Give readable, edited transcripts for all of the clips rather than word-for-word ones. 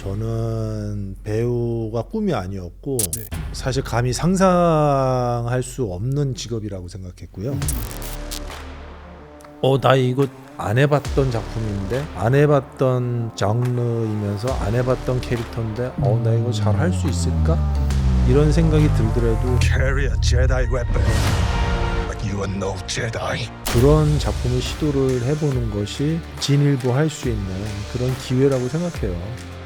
저는 배우가 꿈이 아니었고 네. 사실 감히 상상할 수 없는 직업이라고 생각했고요. 나 이거 안 해봤던 작품인데, 안 해봤던 장르이면서 안 해봤던 캐릭터인데 나 이거 잘 할 수 있을까? 이런 생각이 들더라도 Carry a Jedi weapon, but you are no Jedi. 그런 작품을 시도를 해보는 것이 진일보할 수 있는 그런 기회라고 생각해요.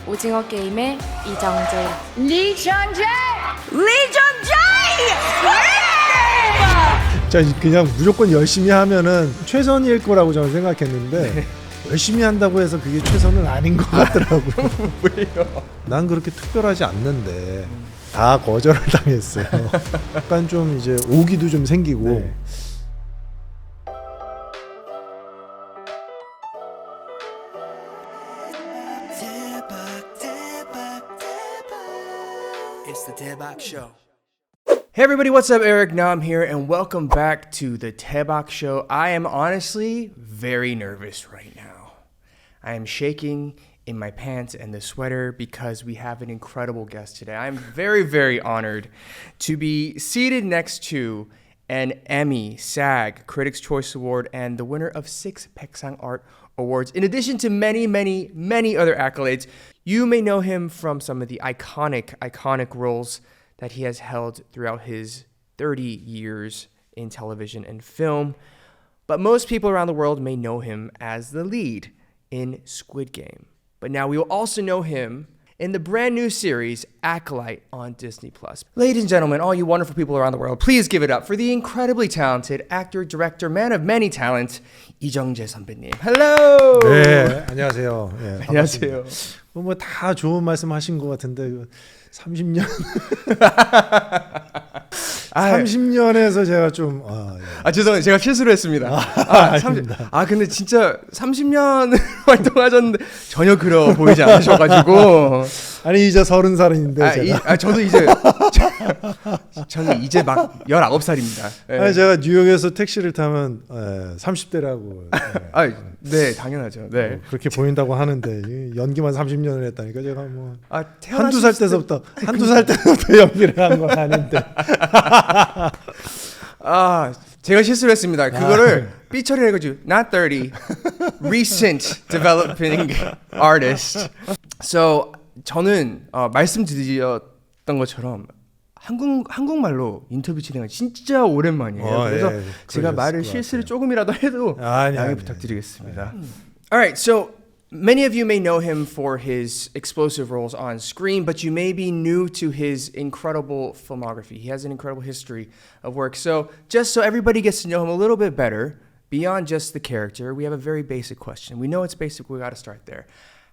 오징어 게임의 이정재, LEE JUNG-JAE! LEE JUNG-JAE! 자, 그냥 무조건 열심히 하면은 최선일 거라고 저는 생각했는데 열심히 한다고 해서 그게 최선은 아닌 것 같더라고요. 왜요? 난 그렇게 특별하지 않는데 다 거절을 당했어요. 약간 좀 이제 오기도 좀 생기고. 네. It's the Daebak Show. Hey everybody, what's up? Eric Nam here, and welcome back to the Daebak Show. I am honestly very nervous right now. I am shaking in my pants and the sweater because we have an incredible guest today. I'm very, very honored to be seated next to an Emmy, SAG, Critics' Choice Award, and the winner of 6 Baeksang Art Awards, in addition to many, many, many other accolades. You may know him from some of the iconic roles that he has held throughout his 30 years in television and film. But most people around the world may know him as the lead in Squid Game. But now we will also know him in the brand new series Acolyte on Disney+. Ladies and gentlemen, all you wonderful people around the world, please give it up for the incredibly talented actor, director, man of many talents, 이 정재 선배님. Hello! 네, 안녕하세요. 네, 안녕하세요. 뭐 다 좋은 말씀하신 것 같은데 30년 30년에서 제가 좀 죄송해요. 제가 실수를 했습니다. 아닙니다. 근데 진짜 30년 활동하셨는데 전혀 그러 보이지 않으셔가지고. 아니 이제 30살인데 저는 이제 막 19살입니다. 네. 아니 제가 뉴욕에서 택시를 타면 30대라고. 네, 당연하죠. 네. 그렇게 보인다고 하는데 연기만 30년을 했다니까 제가 뭐 태어나실 한두 살 때부터 연기를 한 건 아닌데. 제가 실수를 했습니다. 그거를 삐 처리해가지고 not 30, recent developing artist. So 저는 말씀드렸던 것처럼 한국말로 인터뷰 진행은 진짜 오랜만이에요. 그래서 제가 말을 실수를 조금이라도 해도 양해 부탁드리겠습니다. Alright, so many of you may know him for his explosive roles on screen, but you may be new to his incredible filmography. He has an incredible history of work. So just so everybody gets to know him a little bit better, beyond just the character, we have a very basic question. We know it's basic, we got to start there.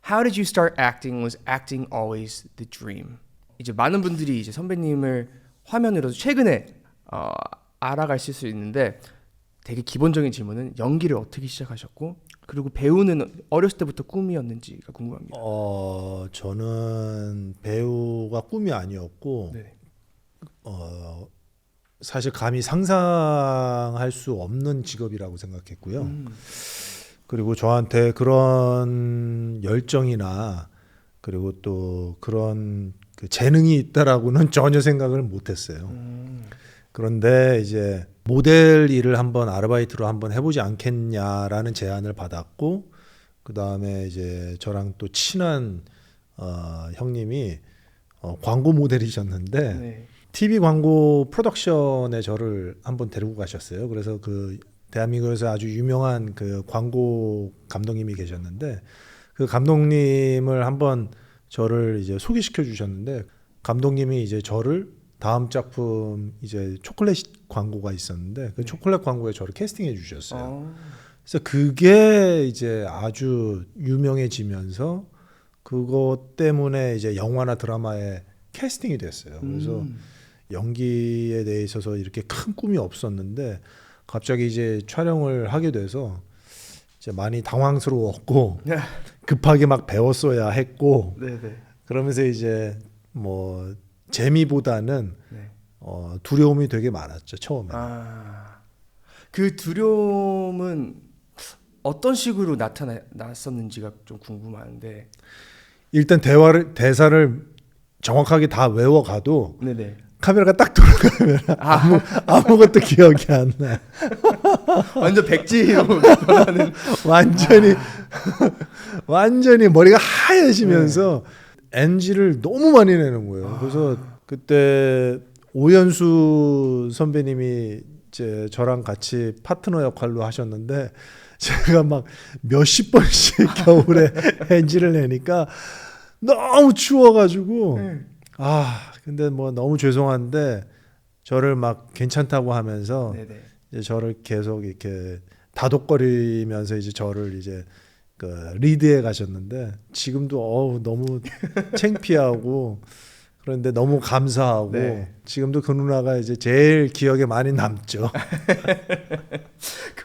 How did you start acting? Was acting always the dream? 이제 많은 분들이 이제 선배님을 화면으로도 최근에 알아가실 수 있는데 되게 기본적인 질문은 연기를 어떻게 시작하셨고 그리고 배우는 어렸을 때부터 꿈이었는지가 궁금합니다. 저는 배우가 꿈이 아니었고 사실 감히 상상할 수 없는 직업이라고 생각했고요. 그리고 저한테 그런 열정이나 그리고 또 그런 그 재능이 있다라고는 전혀 생각을 못했어요. 그런데 이제 모델 일을 한번 아르바이트로 한번 해보지 않겠냐라는 제안을 받았고, 그 다음에 이제 저랑 또 친한 형님이 광고 모델이셨는데 TV 광고 프로덕션에 저를 한번 데리고 가셨어요. 그래서 그 대한민국에서 아주 유명한 그 광고 감독님이 계셨는데 그 감독님을 한번 저를 이제 소개시켜 주셨는데 감독님이 이제 저를 다음 작품 이제 초콜릿 광고가 있었는데 그 초콜릿 광고에 저를 캐스팅해 주셨어요. 그래서 그게 이제 아주 유명해지면서 그것 때문에 이제 영화나 드라마에 캐스팅이 됐어요. 그래서 연기에 대해 있어서 이렇게 큰 꿈이 없었는데 갑자기 이제 촬영을 하게 돼서 이제 많이 당황스러웠고 급하게 막 배웠어야 했고 그러면서 이제 뭐 재미보다는 두려움이 되게 많았죠 처음에. 그 두려움은 어떤 식으로 나타났었는지가 좀 궁금한데. 일단 대사를 정확하게 다 외워가도 네네. 카메라가 딱 돌아가면 아무것도 기억이 안 나. 완전 백지로 변하는. 완전히 머리가 하얘지면서 NG를 너무 많이 내는 거예요. 그래서 그때 오연수 선배님이 이제 저랑 같이 파트너 역할로 하셨는데 제가 막 몇십 번씩 겨울에 NG를 내니까 너무 추워가지고 근데 뭐 너무 죄송한데 저를 막 괜찮다고 하면서 네네. 이제 저를 계속 이렇게 다독거리면서 이제 저를 이제 그 리드해 가셨는데 지금도 너무 창피하고 그런데 너무 감사하고 네. 지금도 그 누나가 이제 제일 기억에 많이 남죠.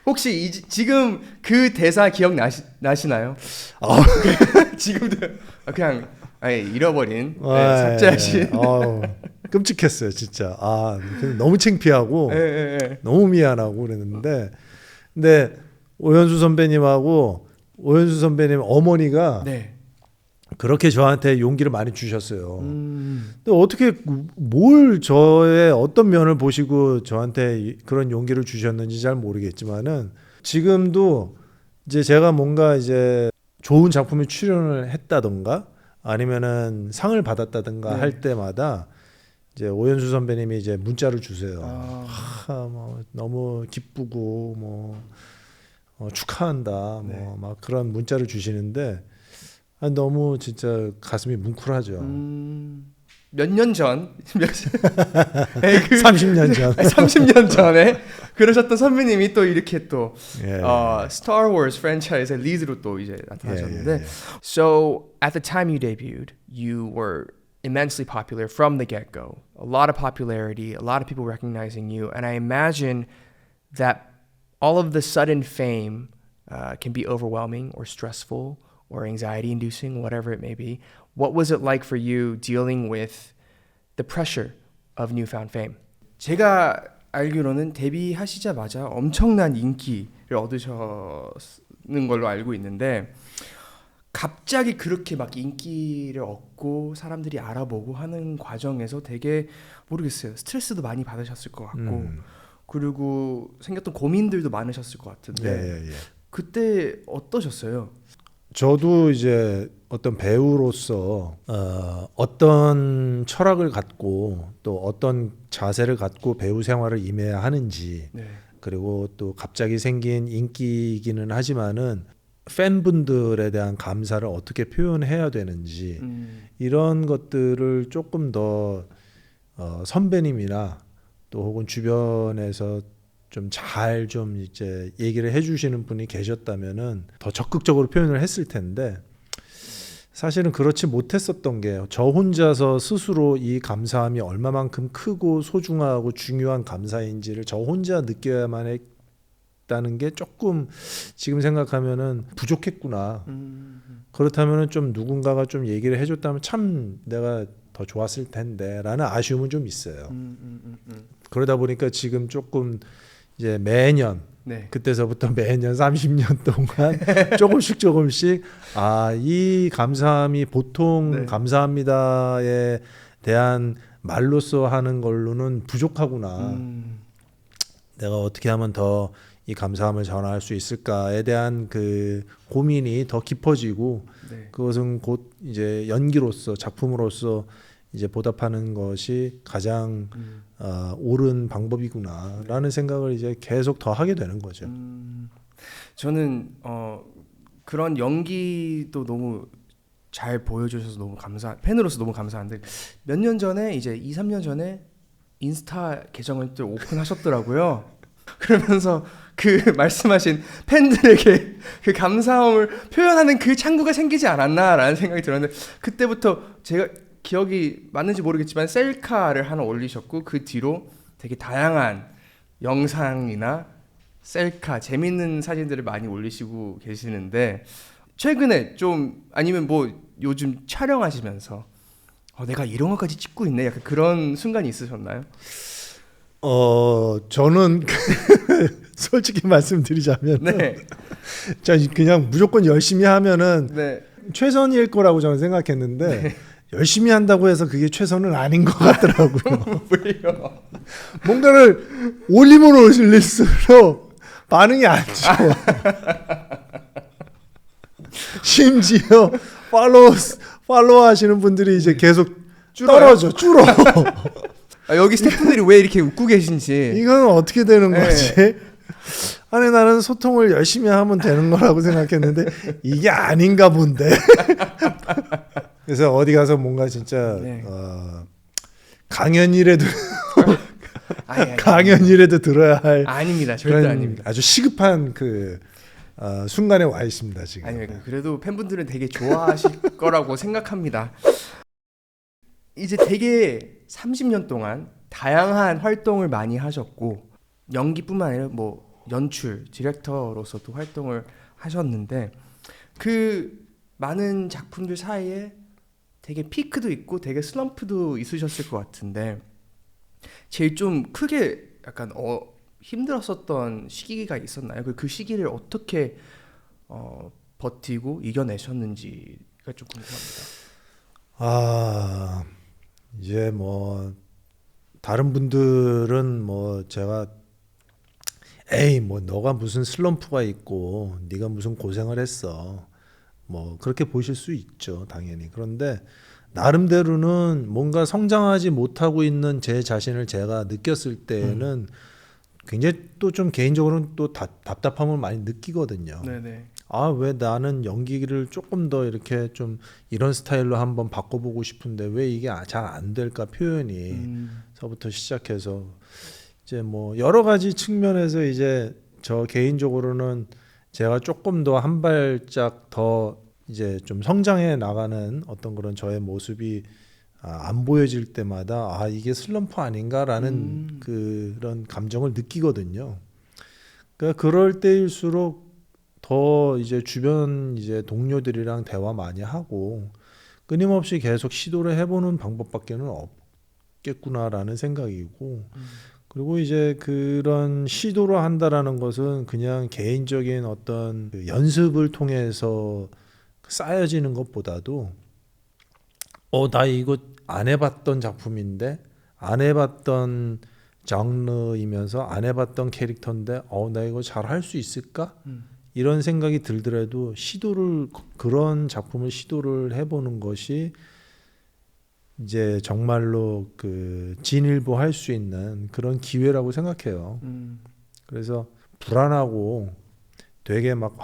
혹시 지금 그 대사 기억 나시나요? 지금도 그냥 잃어버린 삭제하신. 끔찍했어요 진짜. 너무 창피하고 너무 미안하고 그랬는데 근데 오연수 선배님 어머니가 네. 그렇게 저한테 용기를 많이 주셨어요. 근데 어떻게 저의 어떤 면을 보시고 저한테 그런 용기를 주셨는지 잘 모르겠지만은 지금도 이제 제가 뭔가 이제 좋은 작품에 출연을 했다던가 아니면은 상을 받았다던가 네. 할 때마다 이제 오연수 선배님이 이제 문자를 주세요. 뭐 너무 기쁘고 뭐 축하한다. 뭐 막 그런 문자를 주시는데 너무 진짜 가슴이 뭉클하죠. 몇 년 전, 30년 전. 30년 전에 그러셨던 선배님이 또 이렇게 또 예. Star Wars 프랜차이즈의 리드로 또 이제 나타나셨는데, 예. So at the time you debuted, you were immensely popular from the get-go. A lot of popularity, a lot of people recognizing you, and I imagine that all of the sudden fame can be overwhelming or stressful or anxiety-inducing, whatever it may be. What was it like for you dealing with the pressure of newfound fame? 제가 알기로는 데뷔하시자마자 엄청난 인기를 얻으셨는 걸로 알고 있는데 갑자기 그렇게 막 인기를 얻고 사람들이 알아보고 하는 과정에서 되게 모르겠어요. 스트레스도 많이 받으셨을 것 같고 그리고 생겼던 고민들도 많으셨을 것 같은데 그때 어떠셨어요? 저도 이제 어떤 배우로서 어떤 철학을 갖고 또 어떤 자세를 갖고 배우 생활을 임해야 하는지 그리고 또 갑자기 생긴 인기이기는 하지만은 팬분들에 대한 감사를 어떻게 표현해야 되는지 이런 것들을 조금 더 선배님이나 또 혹은 주변에서 좀 잘 좀 이제 얘기를 해주시는 분이 계셨다면은 더 적극적으로 표현을 했을 텐데 사실은 그렇지 못했었던 게 저 혼자서 스스로 이 감사함이 얼마만큼 크고 소중하고 중요한 감사인지를 저 혼자 느껴야만 했다는 게 조금 지금 생각하면은 부족했구나. 그렇다면은 좀 누군가가 좀 얘기를 해줬다면 참 내가 더 좋았을 텐데라는 아쉬움은 좀 있어요. 그러다 보니까 지금 조금 이제 매년 그때서부터 매년 30년 동안 조금씩 이 감사함이 보통 감사합니다에 대한 말로써 하는 걸로는 부족하구나. 내가 어떻게 하면 더 이 감사함을 전할 수 있을까에 대한 그 고민이 더 깊어지고 그것은 곧 이제 연기로서 작품으로서 이제 보답하는 것이 가장 옳은 방법이구나라는 생각을 이제 계속 더 하게 되는 거죠. 저는 그런 연기도 너무 잘 보여주셔서 너무 팬으로서 너무 감사한데 몇 년 전에 이제 2, 3년 전에 인스타 계정을 또 오픈하셨더라고요. 그러면서 그 말씀하신 팬들에게 그 감사함을 표현하는 그 창구가 생기지 않았나라는 생각이 들었는데 그때부터 제가 기억이 맞는지 모르겠지만 셀카를 하나 올리셨고 그 뒤로 되게 다양한 영상이나 셀카 재밌는 사진들을 많이 올리시고 계시는데 최근에 좀 아니면 뭐 요즘 촬영하시면서 내가 이런 것까지 찍고 있네 약간 그런 순간이 있으셨나요? 저는 솔직히 말씀드리자면 전 그냥 무조건 열심히 하면은 최선일 거라고 저는 생각했는데 열심히 한다고 해서 그게 최선은 아닌 것 같더라고요. 왜요? 뭔가를 올리면 올릴수록 반응이 안 좋아. 심지어 팔로우 하시는 분들이 이제 계속 줄어. 여기 스태프분들이 왜 이렇게 웃고 계신지. 이건 어떻게 되는 거지? 아니 나는 소통을 열심히 하면 되는 거라고 생각했는데 이게 아닌가 본데. 그래서 어디 가서 뭔가 진짜 강연이라도 강연이라도 들어야 할 아닙니다. 절대 아닙니다. 아주 시급한 그 순간에 와 있습니다 지금. 아니 그래도 팬분들은 되게 좋아하실 거라고 생각합니다. 이제 되게 30년 동안 다양한 활동을 많이 하셨고 연기뿐만 아니라 뭐 연출, 디렉터로서도 활동을 하셨는데 그 많은 작품들 사이에 되게 피크도 있고 되게 슬럼프도 있으셨을 것 같은데 제일 좀 크게 약간 힘들었었던 시기가 있었나요? 그 시기를 어떻게 버티고 이겨내셨는지가 좀 궁금합니다. 이제 뭐 다른 분들은 뭐 제가 에이 뭐 너가 무슨 슬럼프가 있고 네가 무슨 고생을 했어 뭐 그렇게 보실 수 있죠 당연히. 그런데 나름대로는 뭔가 성장하지 못하고 있는 제 자신을 제가 느꼈을 때는 굉장히 또 좀 개인적으로는 또 답답함을 많이 느끼거든요. 네네. 왜 나는 연기를 조금 더 이렇게 좀 이런 스타일로 한번 바꿔보고 싶은데 왜 이게 잘 안 될까 표현이 서부터 시작해서 이제 뭐 여러 가지 측면에서 이제 저 개인적으로는 제가 조금 더 한 발짝 더 이제 좀 성장해 나가는 어떤 그런 저의 모습이 안 보여질 때마다 이게 슬럼프 아닌가라는 그런 감정을 느끼거든요. 그러니까 그럴 때일수록 더 이제 주변 이제 동료들이랑 대화 많이 하고 끊임없이 계속 시도를 해보는 방법밖에는 없겠구나라는 생각이고 그리고 이제 그런 시도를 한다라는 것은 그냥 개인적인 어떤 그 연습을 통해서 쌓여지는 것보다도 나 이거 안 해봤던 작품인데 안 해봤던 장르이면서 안 해봤던 캐릭터인데 나 이거 잘 할 수 있을까? 이런 생각이 들더라도 그런 작품을 시도를 해보는 것이 이제 정말로 그 진일보할 수 있는 그런 기회라고 생각해요. 그래서 불안하고 되게 막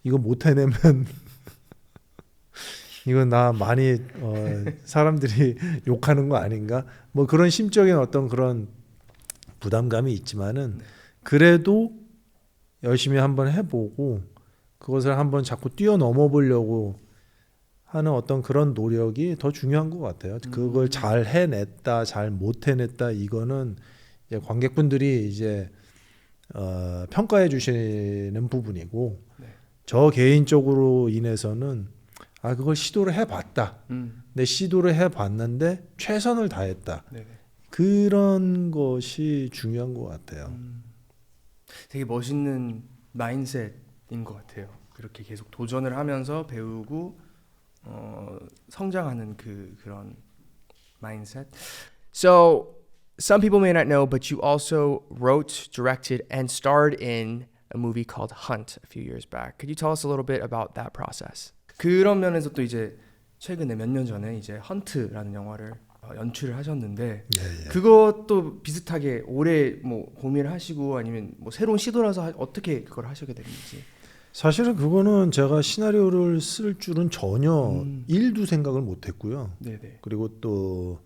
이거 못 해내면 이거 나 많이 사람들이 욕하는 거 아닌가? 뭐 그런 심적인 어떤 그런 부담감이 있지만은 그래도 열심히 한번 해보고 그것을 한번 자꾸 뛰어넘어 보려고 하는 어떤 그런 노력이 더 중요한 것 같아요. 그걸 잘 해냈다, 잘 못 해냈다 이거는 이제 관객분들이 이제 평가해 주시는 부분이고 저 개인적으로 인해서는 그걸 시도를 해봤다. 내 시도를 해봤는데 최선을 다했다. 네네. 그런 것이 중요한 것 같아요. 되게 멋있는 마인셋인 것 같아요. 그렇게 계속 도전을 하면서 배우고 성장하는 그런 마인셋. So some people may not know, but you also wrote, directed, and starred in a movie called Hunt a few years back. Could you tell us a little bit about that process? 그런 면에서 또 이제 최근에 몇 년 전에 이제 헌트라는 영화를 연출을 하셨는데 그것도 비슷하게 오래 뭐 고민을 하시고 아니면 뭐 새로운 시도라서 어떻게 그걸 하시게 됐는지. 사실은 그거는 제가 시나리오를 쓸 줄은 전혀 1도 생각을 못했고요. 네네. 그리고 또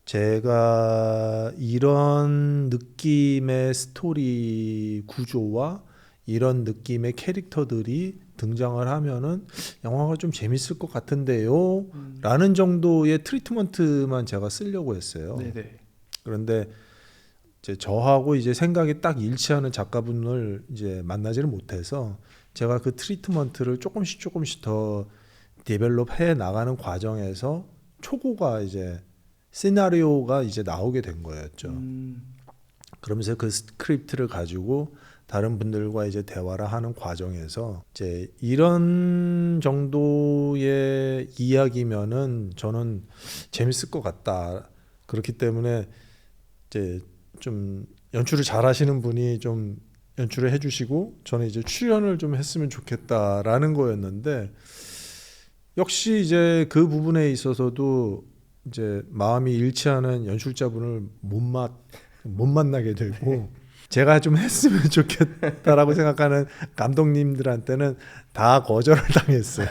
제가 이런 느낌의 스토리 구조와 이런 느낌의 캐릭터들이 등장을 하면은 영화가 좀 재밌을 것 같은데요 라는 정도의 트리트먼트만 제가 쓰려고 했어요. 네네. 그런데 이제 저하고 이제 생각이 딱 일치하는 작가분을 이제 만나지를 못해서 제가 그 트리트먼트를 조금씩 더 디벨롭 해 나가는 과정에서 초고가 이제 시나리오가 이제 나오게 된 거였죠. 그러면서 그 스크립트를 가지고 다른 분들과 이제 대화를 하는 과정에서 이제 이런 정도의 이야기면은 저는 재밌을 것 같다. 그렇기 때문에 이제 좀 연출을 잘하시는 분이 좀 연출을 해주시고 저는 이제 출연을 좀 했으면 좋겠다라는 거였는데 역시 이제 그 부분에 있어서도 이제 마음이 일치하는 연출자분을 못 만나게 되고 제가 좀 했으면 좋겠다라고 생각하는 감독님들한테는 다 거절을 당했어요.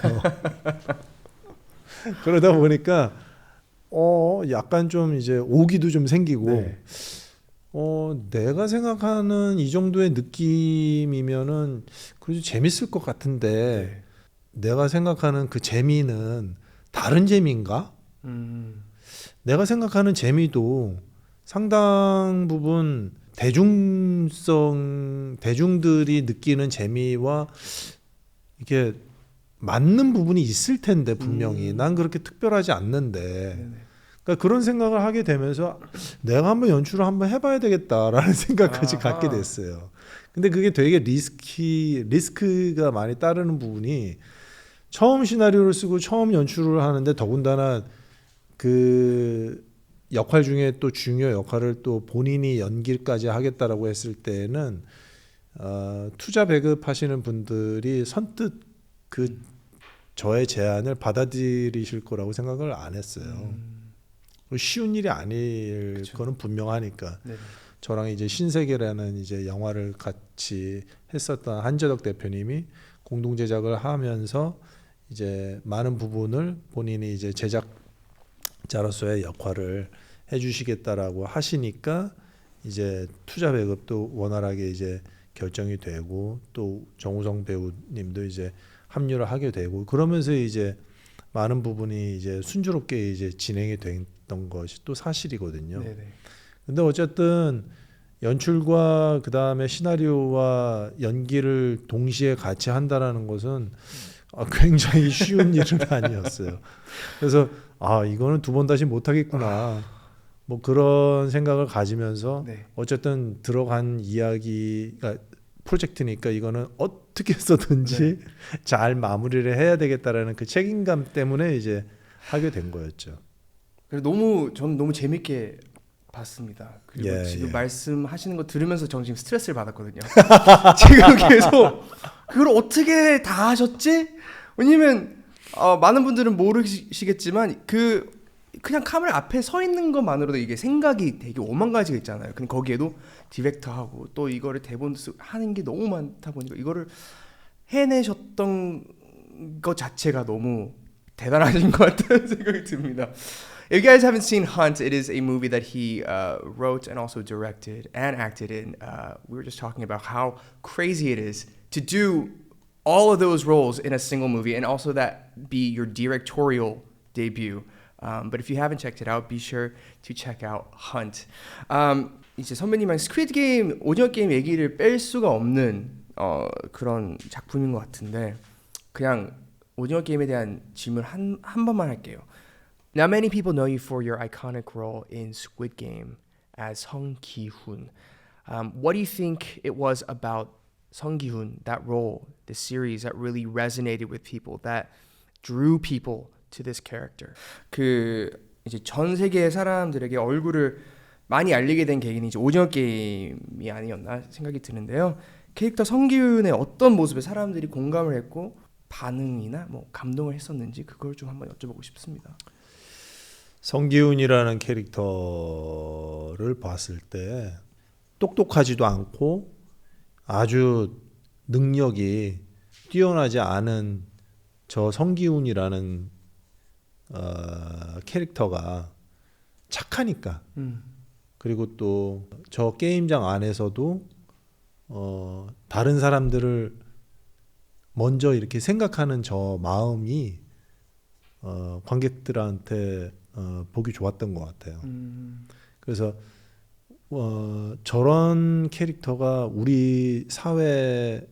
그러다 보니까 약간 좀 이제 오기도 좀 생기고 네. 내가 생각하는 이 정도의 느낌이면은 그래도 재밌을 것 같은데 내가 생각하는 그 재미는 다른 재미인가? 내가 생각하는 재미도 상당 부분 대중들이 느끼는 재미와 이게 맞는 부분이 있을 텐데 분명히 난 그렇게 특별하지 않는데 그러니까 그런 생각을 하게 되면서 내가 한번 연출을 한번 해봐야 되겠다라는 생각까지 갖게 됐어요. 근데 그게 되게 리스크가 많이 따르는 부분이 처음 시나리오를 쓰고 처음 연출을 하는데 더군다나 그 역할 중에 또 중요 역할을 또 본인이 연기까지 하겠다라고 했을 때는 투자 배급하시는 분들이 선뜻 그 저의 제안을 받아들이실 거라고 생각을 안 했어요. 쉬운 일이 아닐 거는 분명하니까. 네네. 저랑 이제 신세계라는 이제 영화를 같이 했었던 한재덕 대표님이 공동 제작을 하면서 이제 많은 부분을 본인이 이제 제작자로서의 역할을 해주시겠다라고 하시니까 이제 투자 배급도 원활하게 이제 결정이 되고 또 정우성 배우님도 이제 합류를 하게 되고 그러면서 이제 많은 부분이 이제 순조롭게 이제 진행이 됐던 것이 또 사실이거든요. 네네. 근데 어쨌든 연출과 그 다음에 시나리오와 연기를 동시에 같이 한다라는 것은 굉장히 쉬운 일은 아니었어요. 그래서 이거는 두 번 다시 못하겠구나. 뭐 그런 생각을 가지면서 어쨌든 들어간 이야기가 프로젝트니까 이거는 어떻게 해서든지 잘 마무리를 해야 되겠다라는 그 책임감 때문에 이제 하게 된 거였죠. 그래서 저는 너무 재밌게 봤습니다. 그리고 지금 말씀하시는 거 들으면서 저는 지금 스트레스를 받았거든요. 지금 계속 그걸 어떻게 다 하셨지? 왜냐면 많은 분들은 모르시겠지만 그냥 카메라 앞에 서 있는 것만으로도 이게 생각이 되게 오만 가지가 있잖아요. 근데 거기에도 디렉터하고 또 이거를 대본 하는 게 너무 많다 보니까 이거를 해내셨던 것 자체가 너무 대단하신 것 같다는 생각이 듭니다. If you guys haven't seen Hunt, it is a movie that he wrote and also directed and acted in. We were just talking about how crazy it is to do all of those roles in a single movie and also that be your directorial debut. But if you haven't checked it out, be sure to check out Hunt. 이제 선배님랑 스퀴드 게임, 오징어 게임 얘기를 뺄 수가 없는 그런 작품인 것 같은데 그냥 오징어 게임에 대한 질문 한 번만 할게요. Now many people know you for your iconic role in Squid Game as Sung Ki-hoon. What do you think it was about Sung Ki-hoon, that role, the series that really resonated with people, that drew people to this character? 그 이제 전 세계 사람들에게 얼굴을 많이 알리게 된 계기는 이제 오징어 게임이 아니었나 생각이 드는데요. 캐릭터 성기훈의 어떤 모습에 사람들이 공감을 했고 반응이나 뭐 감동을 했었는지 그걸 좀 한번 여쭤보고 싶습니다. 성기훈이라는 캐릭터를 봤을 때 똑똑하지도 않고 아주 능력이 뛰어나지 않은 저 성기훈이라는 캐릭터가 착하니까 그리고 또 저 게임장 안에서도 다른 사람들을 먼저 이렇게 생각하는 저 마음이 관객들한테 보기 좋았던 것 같아요. 그래서 저런 캐릭터가 우리 사회에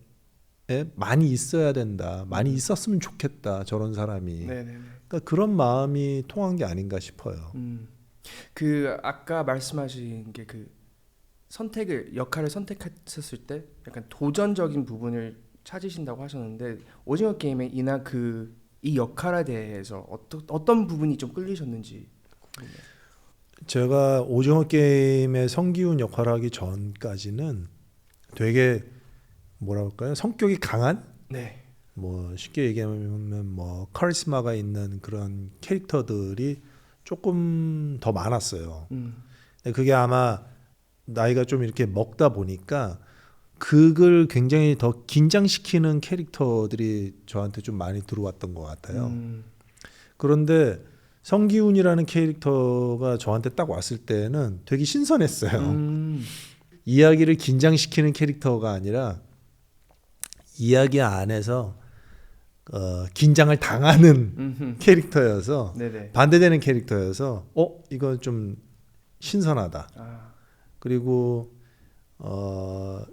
많이 있어야 된다. 많이 있었으면 좋겠다. 저런 사람이. 그러니까 그런 마음이 통한 게 아닌가 싶어요. 그 아까 말씀하신 게 그 역할을 선택했었을 때 약간 도전적인 부분을 찾으신다고 하셨는데 오징어 게임의 이 역할에 대해서 어떤 부분이 좀 끌리셨는지 궁금해요. 제가 오징어 게임의 성기훈 역할을 하기 전까지는 되게 뭐라 할까요? 성격이 강한? 네. 뭐 쉽게 얘기하면 뭐 카리스마가 있는 그런 캐릭터들이 조금 더 많았어요. 근데 그게 아마 나이가 좀 이렇게 먹다 보니까 그걸 굉장히 더 긴장시키는 캐릭터들이 저한테 좀 많이 들어왔던 것 같아요. 그런데 성기훈이라는 캐릭터가 저한테 딱 왔을 때는 되게 신선했어요. 이야기를 긴장시키는 캐릭터가 아니라 이야기 안에서 긴장을 당하는 캐릭터여서 네네. 반대되는 캐릭터여서 이건 좀 신선하다. 그리고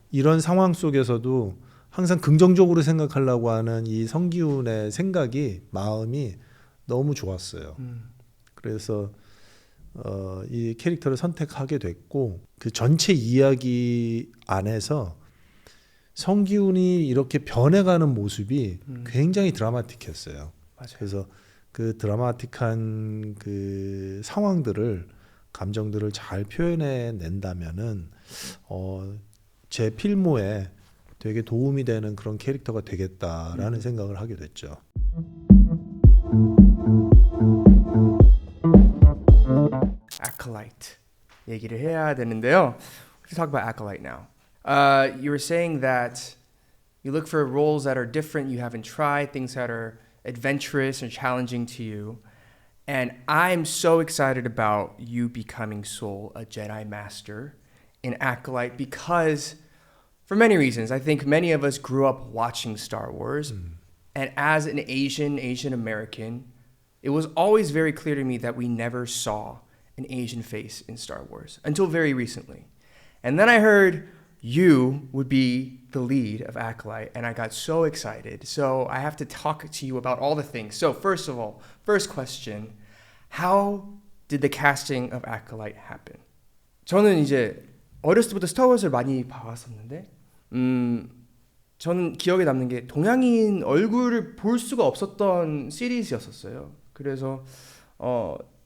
이런 상황 속에서도 항상 긍정적으로 생각하려고 하는 이 성기훈의 생각이 마음이 너무 좋았어요. 그래서 이 캐릭터를 선택하게 됐고 그 전체 이야기 안에서 성기훈이 이렇게 변해가는 모습이 굉장히 드라마틱했어요. 맞아요. 그래서 그 드라마틱한 그 상황들을 감정들을 잘 표현해 낸다면은 제 필모에 되게 도움이 되는 그런 캐릭터가 되겠다라는 생각을 하게 됐죠. Acolyte 얘기를 해야 되는데요. Let's talk about Acolyte now. You were saying that you look for roles that are different, you haven't tried, things that are adventurous and challenging to you. And I'm so excited about you becoming Soul, a Jedi Master in Acolyte, because for many reasons. I think many of us grew up watching Star Wars. And as an Asian American, it was always very clear to me that we never saw an Asian face in Star Wars until very recently. And then I heard you would be the lead of Acolyte, and I got so excited. So I have to talk to you about all the things. So first of all, first question, how did the casting of Acolyte happen? 저는 이제 어렸을 때부터 스타워즈를 많이 봐왔었는데 저는 기억에 남는 게 동양인 얼굴을 볼 수가 없었던 시리즈였었어요. 그래서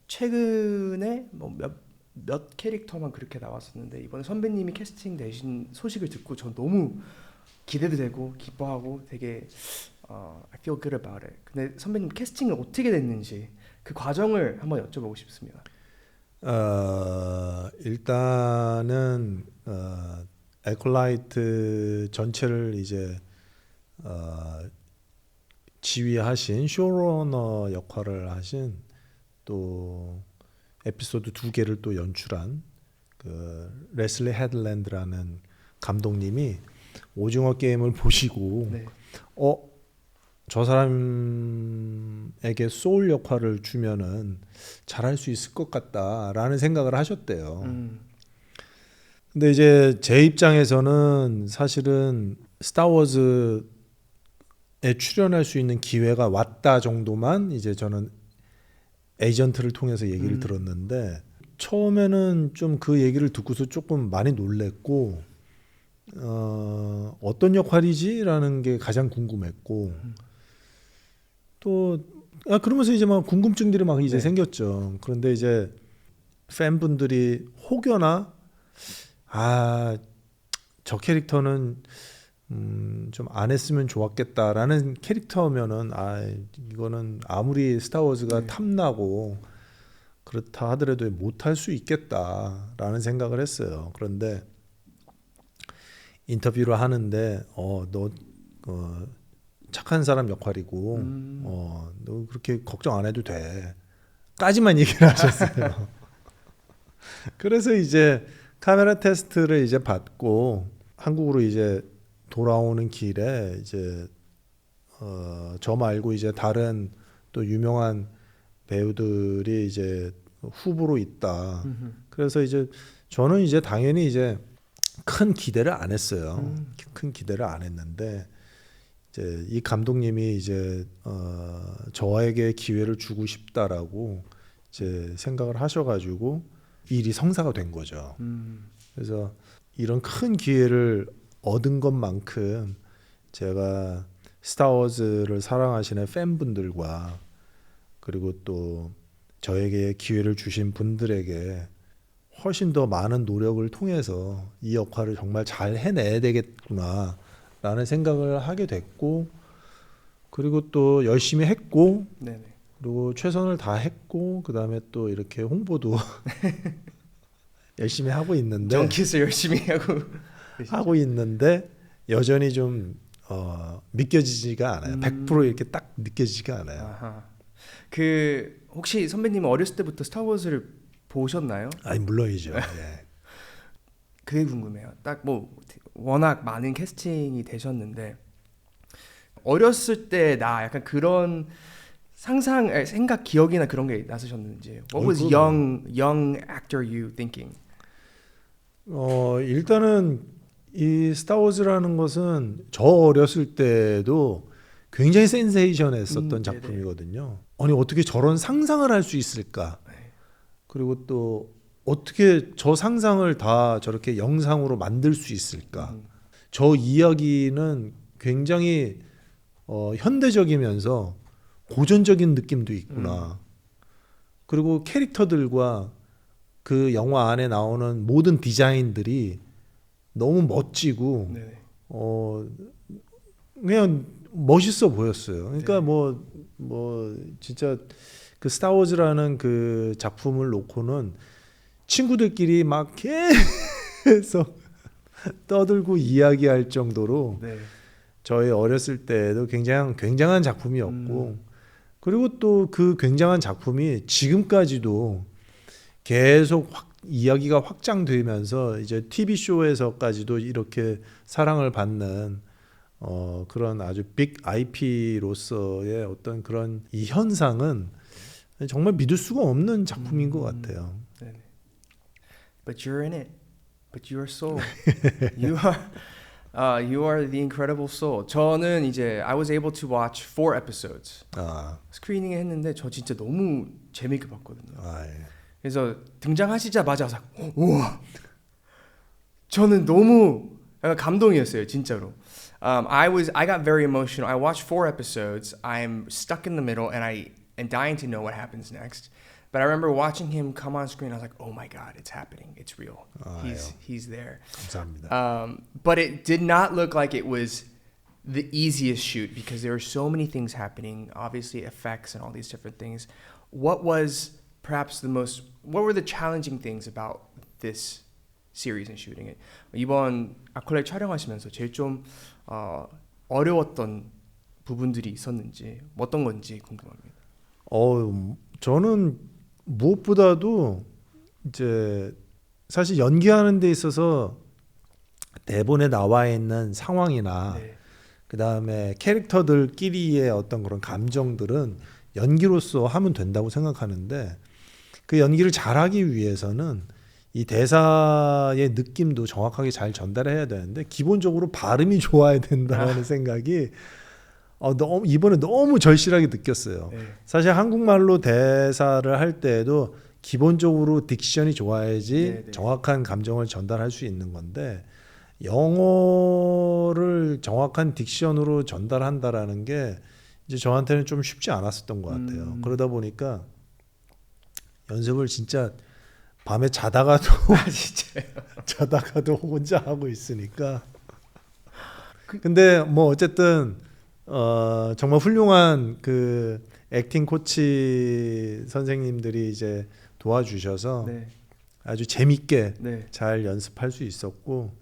최근에 뭐 몇 캐릭터만 그렇게 나왔었는데 이번에 선배님이 캐스팅 되신 소식을 듣고 전 너무 기대도 되고 기뻐하고 되게 I feel good about it. 근데 선배님 캐스팅은 어떻게 됐는지 그 과정을 한번 여쭤보고 싶습니다. 일단은 에콜라이트 전체를 이제 지휘하신 쇼러너 역할을 하신 또 에피소드 2개를 또 연출한 그 레슬리 헤들랜드라는 감독님이 오징어 게임을 보시고 네. 저 사람에게 소울 역할을 주면은 잘할 수 있을 것 같다라는 생각을 하셨대요. 근데 이제 제 입장에서는 사실은 스타워즈에 출연할 수 있는 기회가 왔다 정도만 이제 저는 에이전트를 통해서 얘기를 들었는데 처음에는 좀 그 얘기를 듣고서 조금 많이 놀랬고 어떤 역할이지라는 게 가장 궁금했고 또 그러면서 이제 막 궁금증들이 막 이제 생겼죠. 그런데 이제 팬분들이 혹여나 저 캐릭터는 좀 안 했으면 좋았겠다라는 캐릭터면은 이거는 아무리 스타워즈가 탐나고 그렇다 하더라도 못할 수 있겠다라는 생각을 했어요. 그런데 인터뷰를 하는데 너 착한 사람 역할이고 너 그렇게 걱정 안 해도 돼 까지만 얘기를 하셨어요. 그래서 이제 카메라 테스트를 이제 받고 한국으로 이제 돌아오는 길에 이제 저 말고 이제 다른 또 유명한 배우들이 이제 후보로 있다. 그래서 이제 저는 이제 당연히 이제 큰 기대를 안 했어요. 큰 기대를 안 했는데 이제 이 감독님이 이제 저에게 기회를 주고 싶다라고 이제 생각을 하셔가지고 일이 성사가 된 거죠. 그래서 이런 큰 기회를 얻은 것만큼 제가 스타워즈를 사랑하시는 팬분들과 그리고 또 저에게 기회를 주신 분들에게 훨씬 더 많은 노력을 통해서 이 역할을 정말 잘 해내야 되겠구나 라는 생각을 하게 됐고, 그리고 또 열심히 했고, 네네. 그리고 최선을 다했고, 그 다음에 또 이렇게 홍보도 열심히 하고 있는데 정키스 열심히 하고 있는데 여전히 좀 믿겨지지가 않아요. 100% 이렇게 딱 느껴지지가 않아요. 아하. 그 혹시 선배님 어렸을 때부터 스타워즈를 보셨나요? 아니 물론이죠. 예. 그게 궁금해요. 딱 뭐 워낙 많은 캐스팅이 되셨는데 어렸을 때 나 약간 그런 생각, 기억이나 그런 게 나서셨는지. What was young actor you thinking? 일단은 이 스타워즈라는 것은 저 어렸을 때도 굉장히 센세이션했었던 작품이거든요. 아니 어떻게 저런 상상을 할 수 있을까? 그리고 또 어떻게 저 상상을 다 저렇게 영상으로 만들 수 있을까? 저 이야기는 굉장히 현대적이면서 고전적인 느낌도 있구나. 그리고 캐릭터들과 그 영화 안에 나오는 모든 디자인들이 너무 멋지고 네네. 그냥 멋있어 보였어요. 그러니까 뭐 진짜 그 스타워즈라는 그 작품을 놓고는 친구들끼리 막 계속 떠들고 이야기할 정도로 네. 저희 어렸을 때도 굉장한 작품이었고, 그리고 또 그 굉장한 작품이 지금까지도 계속 이야기가 확장되면서 이제 TV 쇼에서까지도 이렇게 사랑을 받는 그런 아주 빅 IP로서의 어떤 그런 이 현상은 정말 믿을 수가 없는 작품인 것 같아요. 네네. But you're in it. But you are soul. You are the incredible soul. 저는 이제 I was able to watch 4 episodes. 스크리닝을 했는데 저 진짜 너무 재밌게 봤거든요. 예. 그래서 등장하시자마자 우와. 저는 너무 약간 감동이었어요, 진짜로. I got very emotional. I watched 4 episodes. I'm stuck in the middle and dying to know what happens next. But I remember watching him come on screen. I was like, "Oh my God, it's happening! It's real. He's there." 감사합니다. But it did not look like it was the easiest shoot because there were so many things happening. Obviously, effects and all these different things. What was perhaps what were the challenging things about this series and shooting it? 이번 아콜라이트 촬영하시면서 제일 좀 어려웠던 부분들이 있었는지 어떤 건지 궁금합니다. 저는 무엇보다도 이제 사실 연기하는 데 있어서 대본에 나와 있는 상황이나 그 다음에 캐릭터들끼리의 어떤 그런 감정들은 연기로서 하면 된다고 생각하는데, 그 연기를 잘하기 위해서는 이 대사의 느낌도 정확하게 잘 전달해야 되는데 기본적으로 발음이 좋아야 된다는 생각이 이번에 너무 절실하게 느꼈어요. 사실 한국말로 대사를 할 때에도 기본적으로 딕션이 좋아야지 정확한 감정을 전달할 수 있는 건데, 영어를 정확한 딕션으로 전달한다라는 게 이제 저한테는 좀 쉽지 않았었던 것 같아요. 그러다 보니까 연습을 진짜 밤에 자다가도 자다가도 혼자 하고 있으니까. 근데 뭐 어쨌든 정말 훌륭한 그 액팅 코치 선생님들이 이제 도와주셔서 아주 재밌게 잘 연습할 수 있었고,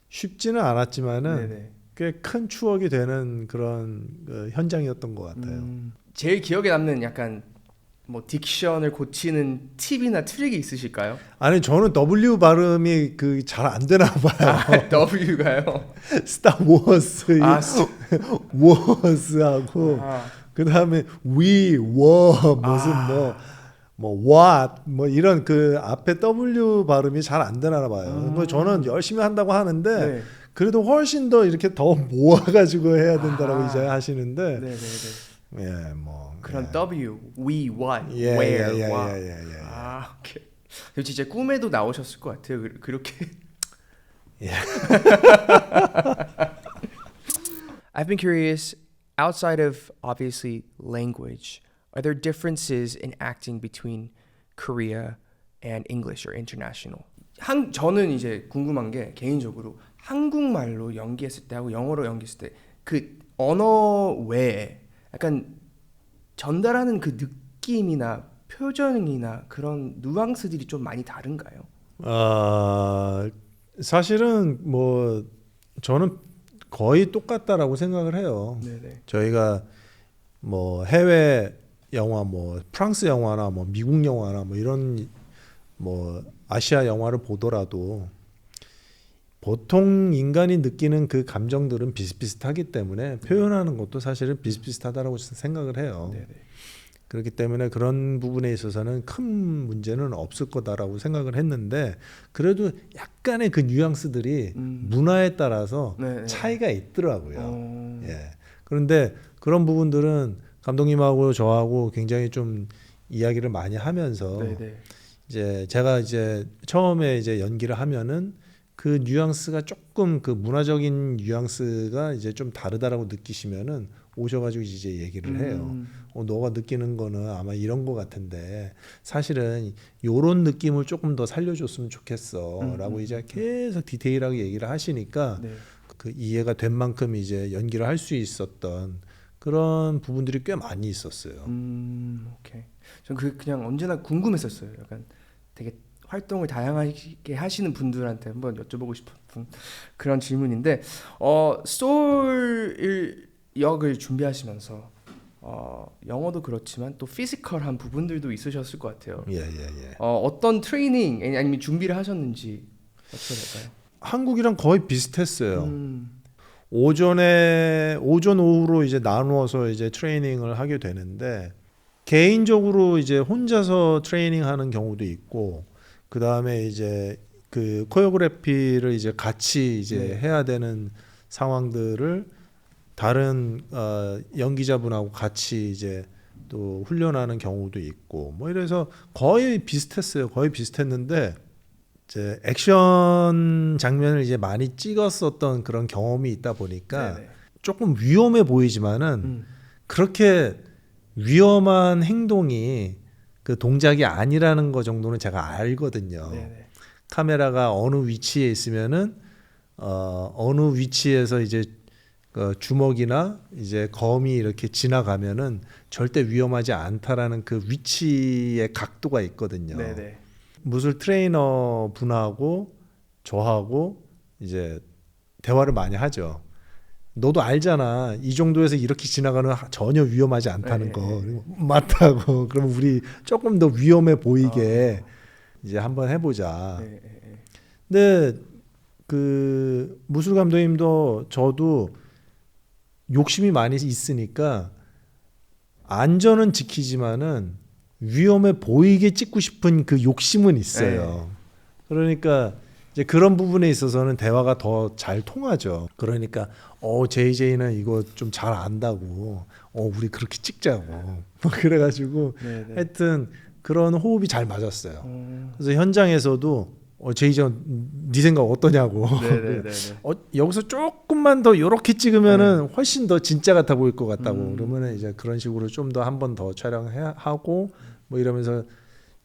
쉽지는 않았지만은 꽤 큰 추억이 되는 그런 현장이었던 것 같아요. 제일 기억에 남는 약간 뭐 딕션을 고치는 팁이나 트릭이 있으실까요? 아니 저는 W 발음이 그 잘 안 되나 봐요. W가요? 스타워스 워스하고 그 다음에 we were 무슨 뭐 what 뭐 이런 그 앞에 W 발음이 잘 안 되나 봐요. 저는 열심히 한다고 하는데 그래도 훨씬 더 이렇게 더 모아가지고 해야 된다라고 이제 하시는데. 예, 뭐 그런 W, we, what, where, what. 오케이. 진짜 꿈에도 나오셨을 것 같아요. 그렇게 I've been curious, outside of obviously language, are there differences in acting between Korea and English or international? 저는 이제 궁금한 게 개인적으로 한국말로 연기했을 때하고 영어로 연기했을 때 그 언어 외에 약간 전달하는 그 느낌이나 표정이나 그런 뉘앙스들이 좀 많이 다른가요? 사실은 뭐 저는 거의 똑같다라고 생각을 해요. 네네. 저희가 뭐 해외 영화, 뭐 프랑스 영화나 뭐 미국 영화나 뭐 이런 뭐 아시아 영화를 보더라도 보통 인간이 느끼는 그 감정들은 비슷비슷하기 때문에 표현하는 것도 사실은 비슷비슷하다라고 생각을 해요. 네네. 그렇기 때문에 그런 부분에 있어서는 큰 문제는 없을 거다라고 생각을 했는데 그래도 약간의 그 뉘앙스들이 문화에 따라서 네네. 차이가 있더라고요. 예. 그런데 그런 부분들은 감독님하고 저하고 굉장히 좀 이야기를 많이 하면서 네네. 이제 제가 이제 처음에 이제 연기를 하면은 그 뉘앙스가 조금 그 문화적인 뉘앙스가 이제 좀 다르다라고 느끼시면은 오셔가지고 이제 얘기를 해요. 너가 느끼는 거는 아마 이런 거 같은데 사실은 요런 느낌을 조금 더 살려줬으면 좋겠어라고 이제 계속 디테일하게 얘기를 하시니까 네. 그 이해가 된 만큼 이제 연기를 할 수 있었던 그런 부분들이 꽤 많이 있었어요. 오케이. 전 그냥 언제나 궁금했었어요. 약간 되게 활동을 다양하게 하시는 분들한테 한번 여쭤보고 싶은 그런 질문인데, 소울 역을 준비하시면서 영어도 그렇지만 또 피지컬한 부분들도 있으셨을 것 같아요. 예. 어떤 트레이닝 아니면 준비를 하셨는지 어떻게 될까요? 한국이랑 거의 비슷했어요. 오전 오후로 이제 나누어서 이제 트레이닝을 하게 되는데 개인적으로 이제 혼자서 트레이닝하는 경우도 있고 그 다음에 이제 그 코리오그래피를 이제 같이 이제 해야 되는 상황들을 다른 연기자분하고 같이 이제 또 훈련하는 경우도 있고 뭐 이래서 거의 비슷했어요. 거의 비슷했는데 이제 액션 장면을 이제 많이 찍었었던 그런 경험이 있다 보니까 네네. 조금 위험해 보이지만은 그렇게 위험한 행동이 그 동작이 아니라는 거 정도는 제가 알거든요. 네네. 카메라가 어느 위치에 있으면은 어느 위치에서 이제 주먹이나 이제 검이 이렇게 지나가면은 절대 위험하지 않다라는 그 위치의 각도가 있거든요. 네네. 무술 트레이너 분하고 저하고 이제 대화를 많이 하죠. 너도 알잖아. 이 정도에서 이렇게 지나가는 전혀 위험하지 않다는 거. 맞다고. 그럼 우리 조금 더 위험해 보이게 이제 한번 해보자. 근데 그 무술 감독님도 저도 욕심이 많이 있으니까 안전은 지키지만은 위험해 보이게 찍고 싶은 그 욕심은 있어요. 그러니까 이제 그런 부분에 있어서는 대화가 더 잘 통하죠. 그러니까 JJ는 이거 좀 잘 안다고. 우리 그렇게 찍자고. 그래가지고 하여튼 그런 호흡이 잘 맞았어요. 그래서 현장에서도 JJ 네 생각 어떠냐고. 여기서 조금만 더 이렇게 찍으면은 훨씬 더 진짜 같아 보일 것 같다고. 그러면은 이제 그런 식으로 좀 더 한 번 더 촬영하고 뭐 이러면서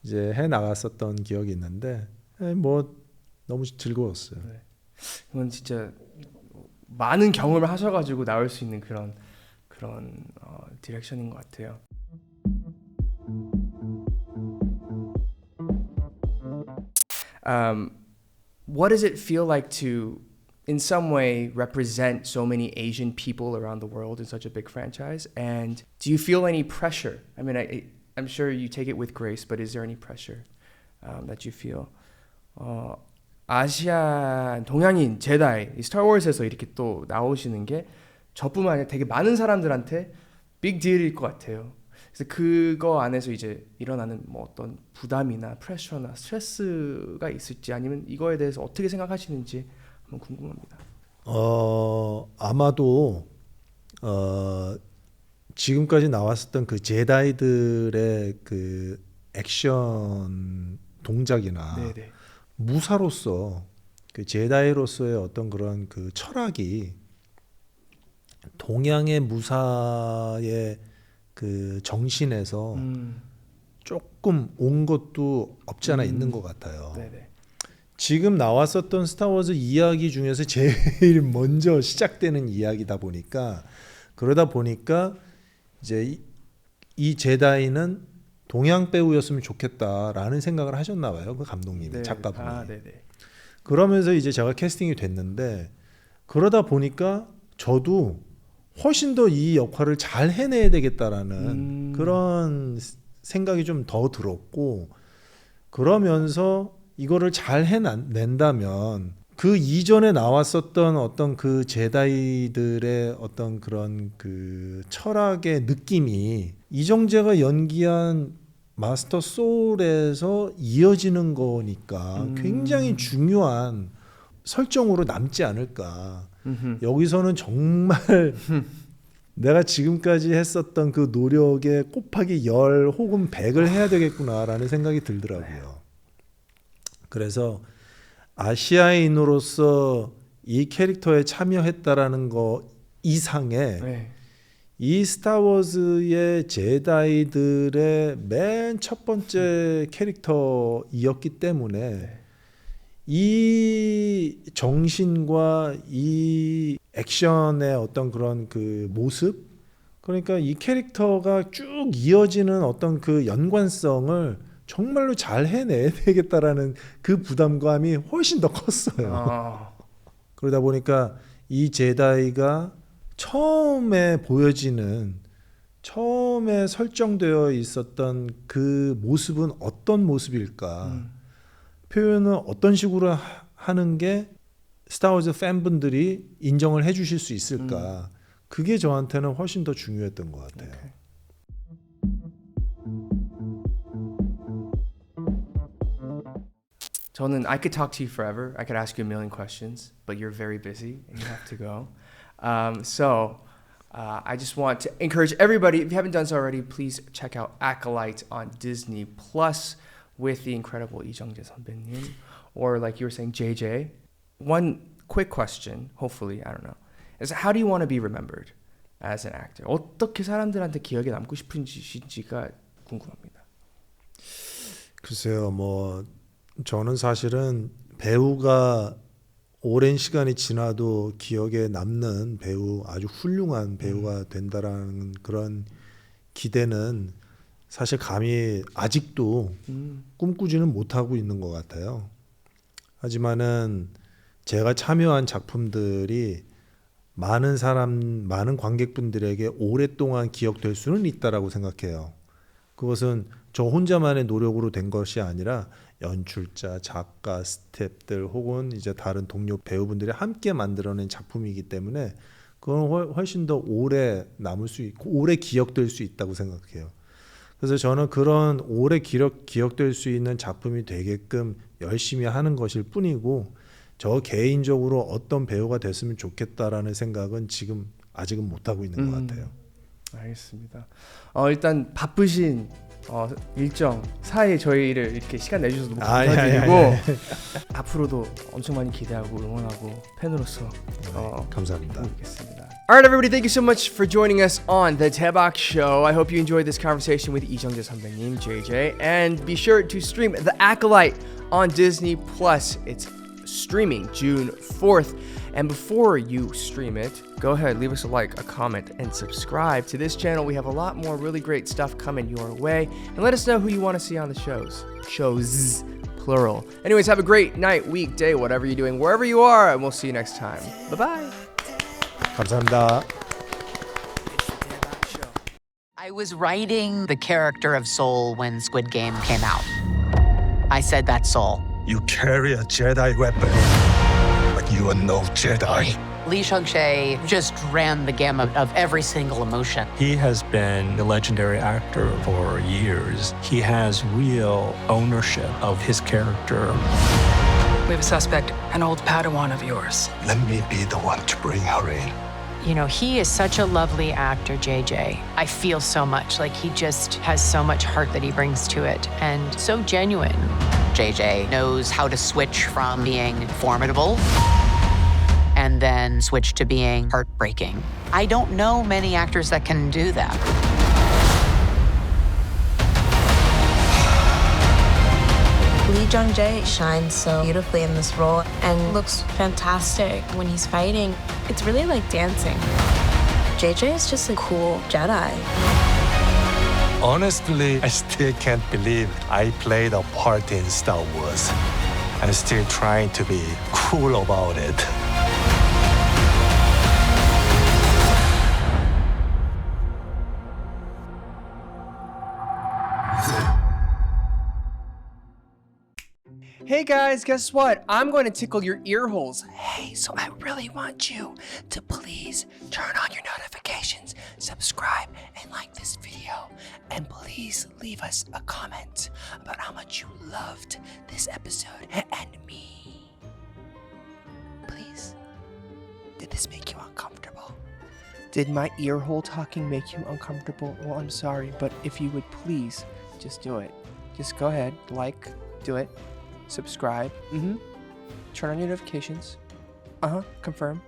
이제 해 나갔었던 기억이 있는데 뭐 너무 즐거웠어요. 이건 진짜 많은 경험을 하셔가지고 나올 수 있는 그런 디렉션인 것 같아요. What does it feel like to, in some way, represent so many Asian people around the world in such a big franchise? And do you feel any pressure? I mean, I'm sure you take it with grace, but is there any pressure that you feel? 아시아 동양인 제다이 스타워즈에서 이렇게 또 나오시는 게 저뿐만 아니라 되게 많은 사람들한테 빅 딜일 것 같아요. 그래서 그거 안에서 이제 일어나는 뭐 어떤 부담이나 프레셔나 스트레스가 있을지 아니면 이거에 대해서 어떻게 생각하시는지 한번 궁금합니다. 아마도 지금까지 나왔었던 그 제다이들의 그 액션 동작이나 무사로서 그 제다이로서의 어떤 그런 그 철학이 동양의 무사의 그 정신에서 조금 온 것도 없지 않아 있는 것 같아요. 네네. 지금 나왔었던 스타워즈 이야기 중에서 제일 먼저 시작되는 이야기다 보니까 그러다 보니까 이제 이 제다이는 동양 배우였으면 좋겠다라는 생각을 하셨나 봐요. 그 감독님이, 네. 작가분이. 아, 네네. 그러면서 이제 제가 캐스팅이 됐는데 그러다 보니까 저도 훨씬 더 이 역할을 잘 해내야 되겠다라는 그런 생각이 좀 더 들었고 그러면서 이거를 잘 해낸다면 그 이전에 나왔었던 어떤 그 제다이들의 어떤 그런 그 철학의 느낌이 이정재가 연기한 마스터 소울에서 이어지는 거니까 굉장히 중요한 설정으로 남지 않을까. 여기서는 정말 내가 지금까지 했었던 그 노력에 곱하기 10 혹은 100을 해야 되겠구나라는 생각이 들더라고요. 그래서 아시아인으로서 이 캐릭터에 참여했다라는 거 이상의 네. 이 스타워즈의 제다이들의 맨 첫 번째 캐릭터이었기 때문에 이 정신과 이 액션의 어떤 그런 그 모습, 그러니까 이 캐릭터가 쭉 이어지는 어떤 그 연관성을 정말로 잘 해내야 되겠다라는 그 부담감이 훨씬 더 컸어요. 그러다 보니까 이 제다이가 처음에 보여지는, 처음에 설정되어 있었던 그 모습은 어떤 모습일까, 표현을 어떤 식으로 하는 게 스타워즈 팬분들이 인정을 해주실 수 있을까, 그게 저한테는 훨씬 더 중요했던 것 같아요. 저는 I could talk to you forever. I could ask you a million questions, but you're very busy and you have to go. I just want to encourage everybody, if you haven't done so already, please check out Acolyte on Disney Plus with the incredible Lee Jung-Jae 선배님, or like you were saying, JJ. One quick question, hopefully, I don't know, is how do you want to be remembered as an actor? 어떻게 사람들한테 기억에 남고 싶은지가 궁금합니다. 글쎄요, 뭐 저는 사실은 배우가 오랜 시간이 지나도 기억에 남는 배우, 아주 훌륭한 배우가 된다라는 그런 기대는 사실 감히 아직도 꿈꾸지는 못하고 있는 것 같아요. 하지만은 제가 참여한 작품들이 많은 사람, 많은 관객분들에게 오랫동안 기억될 수는 있다라고 생각해요. 그것은 저 혼자만의 노력으로 된 것이 아니라 연출자, 작가, 스태프들 혹은 이제 다른 동료 배우분들이 함께 만들어낸 작품이기 때문에 그건 훨씬 더 오래 남을 수 있고 오래 기억될 수 있다고 생각해요. 그래서 저는 그런 오래 기억될 수 있는 작품이 되게끔 열심히 하는 것일 뿐이고, 저 개인적으로 어떤 배우가 됐으면 좋겠다라는 생각은 지금 아직은 못하고 있는 것 같아요. 알겠습니다. 일단 바쁘신 일정 사이에 저희를 이렇게 시간 내주셔서 너무 감사드리고 앞으로도 엄청 많이 기대하고 응원하고 팬으로서 감사합니다. 보겠습니다. Alright, everybody, thank you so much for joining us on the Daebak Show. I hope you enjoyed this conversation with Lee Jung-Jae 선배님, JJ, and be sure to stream The Acolyte on Disney Plus. It's streaming June 4th. And before you stream it, go ahead, leave us a like, a comment, and subscribe to this channel. We have a lot more really great stuff coming your way. And let us know who you want to see on the shows. Shows, plural. Anyways, have a great night, week, day, whatever you're doing, wherever you are, and we'll see you next time. Bye-bye. 감사합니다. I was writing the character of Soul when Squid Game came out. I said that's Soul. You carry a Jedi weapon, but you are no Jedi. Lee Jung-Jae just ran the gamut of every single emotion. He has been a legendary actor for years. He has real ownership of his character. We have a suspect, an old Padawan of yours. Let me be the one to bring her in. You know, he is such a lovely actor, JJ. I feel so much like he just has so much heart that he brings to it and so genuine. JJ knows how to switch from being formidable and then switch to being heartbreaking. I don't know many actors that can do that. Lee Jung-Jae shines so beautifully in this role and looks fantastic when he's fighting. It's really like dancing. JJ is just a cool Jedi. Honestly, I still can't believe I played a part in Star Wars. I'm still trying to be cool about it. Hey guys, guess what? I'm going to tickle your ear holes. Hey, so I really want you to please turn on your notifications, subscribe, and like this video. And please leave us a comment about how much you loved this episode and me. Please. Did this make you uncomfortable? Did my ear hole talking make you uncomfortable? Well, I'm sorry, but if you would please just do it. Just go ahead, like, do it. Subscribe, turn on your notifications, confirm,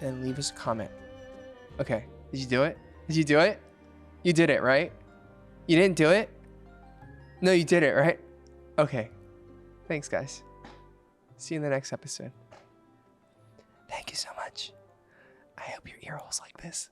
and leave us a comment. Okay, did you do it? Did you do it? You did it, right? You didn't do it? No, you did it, right? Okay, thanks guys. See you in the next episode. Thank you so much. I hope your ear holes like this.